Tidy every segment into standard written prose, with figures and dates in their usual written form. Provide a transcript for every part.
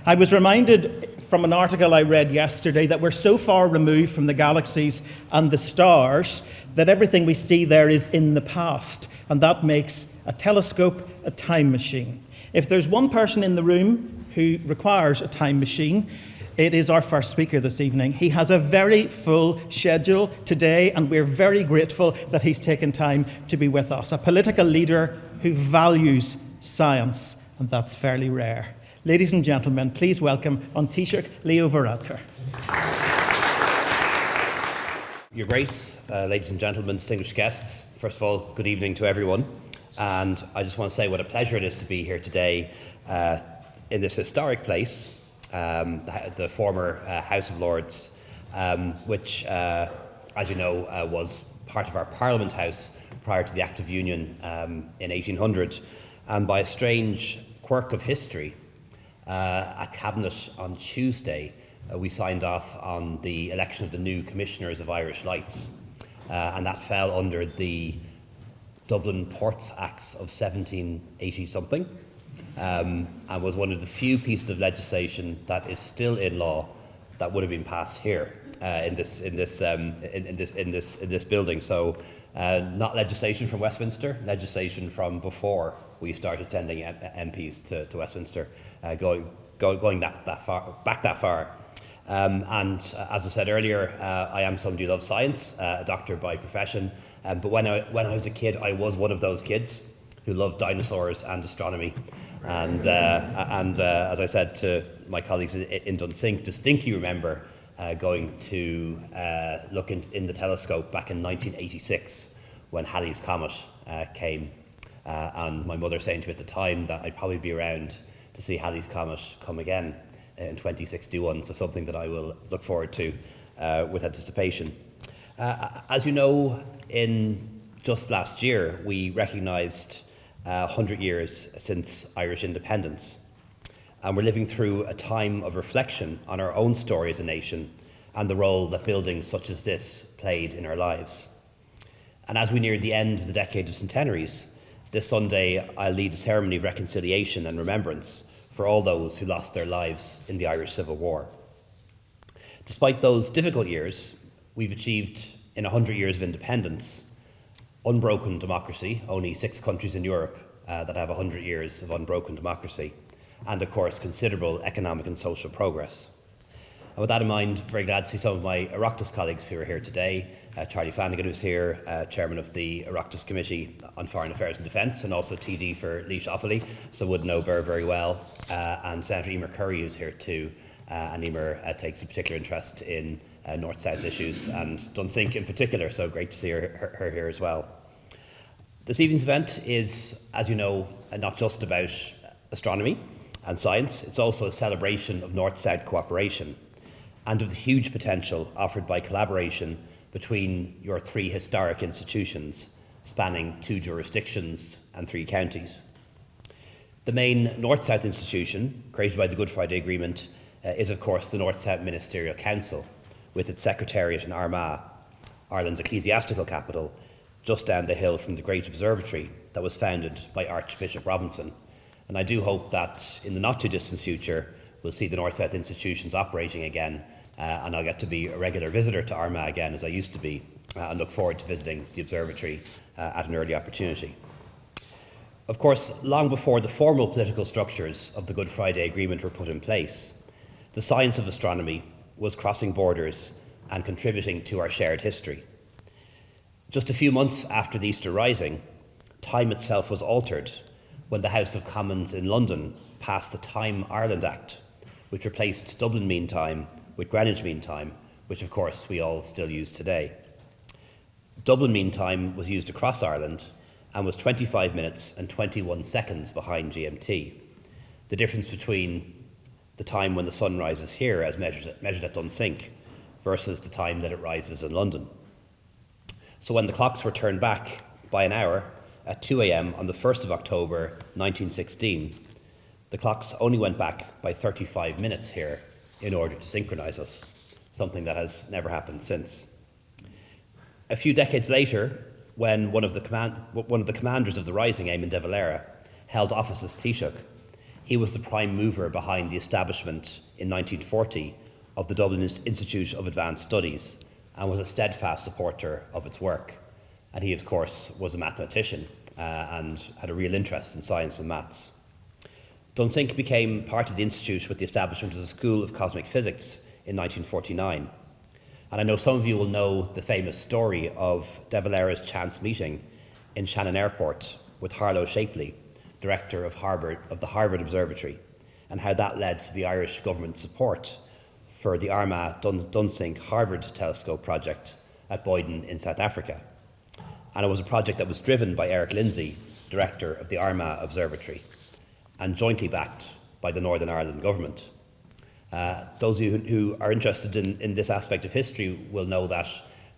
I was reminded from an article I read yesterday that we're so far removed from the galaxies and the stars that everything we see there is in the past, and that makes a telescope a time machine. If there's one person in the room who requires a time machine, it is our first speaker this evening. He has a very full schedule today, and we're very grateful that he's taken time to be with us. A political leader who values science, and that's fairly rare. Ladies and gentlemen, please welcome Taoiseach Leo Varadkar. Your Grace, ladies and gentlemen, distinguished guests, first of all, good evening to everyone. And I just want to say what a pleasure it is to be here today in this historic place, the former House of Lords, which, as you know, was part of our Parliament House prior to the Act of Union in 1800. And by a strange quirk of history, at Cabinet on Tuesday, we signed off on the election of the new Commissioners of Irish Lights, and that fell under the Dublin Ports Acts of 1780-something, and was one of the few pieces of legislation that is still in law that would have been passed here in this building. So, not legislation from Westminster, legislation from before we started sending MPs to Westminster, going that far. And as I said earlier, I am somebody who loves science, a doctor by profession. But when I was a kid, I was one of those kids who loved dinosaurs and astronomy. And as I said to my colleagues in Dunsink, distinctly remember going to look in the telescope back in 1986 when Halley's Comet came. And my mother saying to me at the time that I'd probably be around to see Halley's Comet come again in 2061, so something that I will look forward to with anticipation. As you know, in just last year, we recognised 100 years since Irish independence. And we're living through a time of reflection on our own story as a nation and the role that buildings such as this played in our lives. And as we near the end of the decade of centenaries, this Sunday I'll lead a ceremony of reconciliation and remembrance for all those who lost their lives in the Irish Civil War. Despite those difficult years, we've achieved in 100 years of independence unbroken democracy, only 6 countries in Europe that have 100 years of unbroken democracy, and of course considerable economic and social progress. And with that in mind, very glad to see some of my Oireachtas colleagues who are here today. Charlie Flanagan, who's here, Chairman of the Oireachtas Committee on Foreign Affairs and Defence, and also TD for Laois Offaly, so would know Ber very well, and Senator Emer Curry, who's here too, and Emer takes a particular interest in North-South issues, and Dunsink in particular, so great to see her here as well. This evening's event is, as you know, not just about astronomy and science, it's also a celebration of North-South cooperation and of the huge potential offered by collaboration between your 3 historic institutions spanning 2 jurisdictions and 3 counties. The main North-South institution, created by the Good Friday Agreement, is of course the North-South Ministerial Council, with its secretariat in Armagh, Ireland's ecclesiastical capital, just down the hill from the great observatory that was founded by Archbishop Robinson. And I do hope that in the not too distant future we'll see the North-South institutions operating again, and I'll get to be a regular visitor to Armagh again as I used to be, and look forward to visiting the observatory at an early opportunity. Of course, long before the formal political structures of the Good Friday Agreement were put in place, the science of astronomy was crossing borders and contributing to our shared history. Just a few months after the Easter Rising, time itself was altered when the House of Commons in London passed the Time Ireland Act, which replaced Dublin Mean Time with Greenwich Mean Time, which of course we all still use today. Dublin Mean Time was used across Ireland and was 25 minutes and 21 seconds behind GMT. The difference between the time when the sun rises here, as measured at Dunsink, versus the time that it rises in London. So when the clocks were turned back by an hour at 2 a.m. on the 1st of October 1916, the clocks only went back by 35 minutes here in order to synchronise us, something that has never happened since. A few decades later, when one of the commanders of the Rising, Eamon de Valera, held office as Taoiseach, he was the prime mover behind the establishment in 1940 of the Dublin Institute of Advanced Studies and was a steadfast supporter of its work. And he, of course, was a mathematician and had a real interest in science and maths. Dunsink became part of the Institute with the establishment of the School of Cosmic Physics in 1949. And I know some of you will know the famous story of De Valera's chance meeting in Shannon Airport with Harlow Shapley, director of the Harvard Observatory, and how that led to the Irish government support for the Armagh Dunsink Harvard Telescope project at Boyden in South Africa. And it was a project that was driven by Eric Lindsay, director of the Armagh Observatory, and jointly backed by the Northern Ireland government. Those of you who are interested in this aspect of history will know that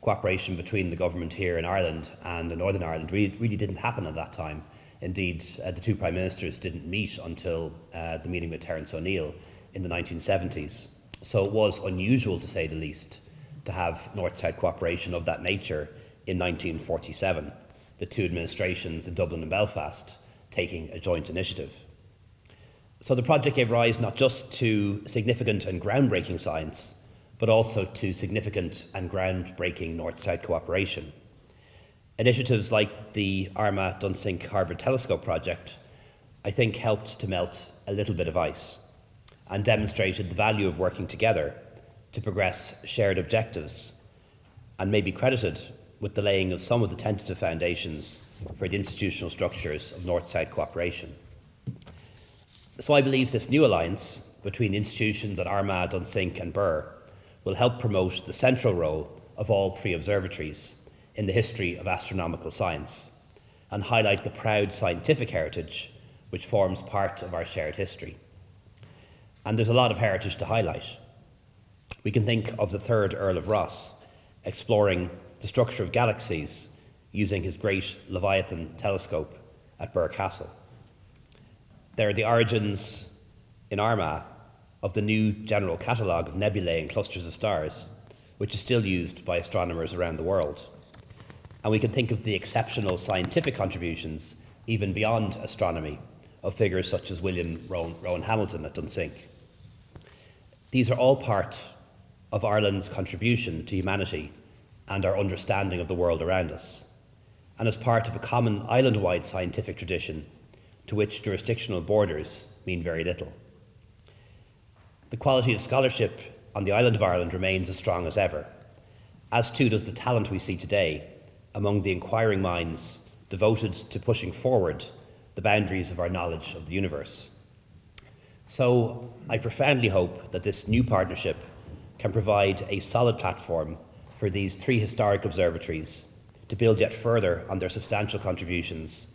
cooperation between the government here in Ireland and in Northern Ireland really didn't happen at that time. Indeed, the two prime ministers didn't meet until the meeting with Terence O'Neill in the 1970s. So it was unusual, to say the least, to have North-South cooperation of that nature in 1947, the two administrations in Dublin and Belfast taking a joint initiative. So the project gave rise not just to significant and groundbreaking science, but also to significant and groundbreaking North-South cooperation. Initiatives like the Armagh Dunsink Harvard Telescope project, I think, helped to melt a little bit of ice and demonstrated the value of working together to progress shared objectives, and may be credited with the laying of some of the tentative foundations for the institutional structures of North-South cooperation. So I believe this new alliance between institutions at Armagh, Dunsink and Birr will help promote the central role of all three observatories in the history of astronomical science and highlight the proud scientific heritage which forms part of our shared history. And there's a lot of heritage to highlight. We can think of the third Earl of Ross exploring the structure of galaxies using his great Leviathan telescope at Birr Castle. There are the origins in Armagh of the new general catalogue of nebulae and clusters of stars, which is still used by astronomers around the world. And we can think of the exceptional scientific contributions, even beyond astronomy, of figures such as William Rowan Hamilton at Dunsink. These are all part of Ireland's contribution to humanity and our understanding of the world around us, and as part of a common island-wide scientific tradition to which jurisdictional borders mean very little. The quality of scholarship on the island of Ireland remains as strong as ever, as too does the talent we see today among the inquiring minds devoted to pushing forward the boundaries of our knowledge of the universe. So I profoundly hope that this new partnership can provide a solid platform for these three historic observatories to build yet further on their substantial contributions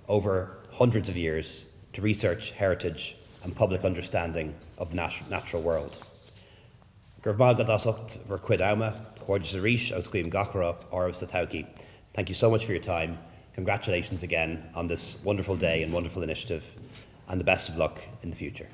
over hundreds of years to research, heritage and public understanding of the natural world. Thank you so much for your time. Congratulations again on this wonderful day and wonderful initiative, and the best of luck in the future.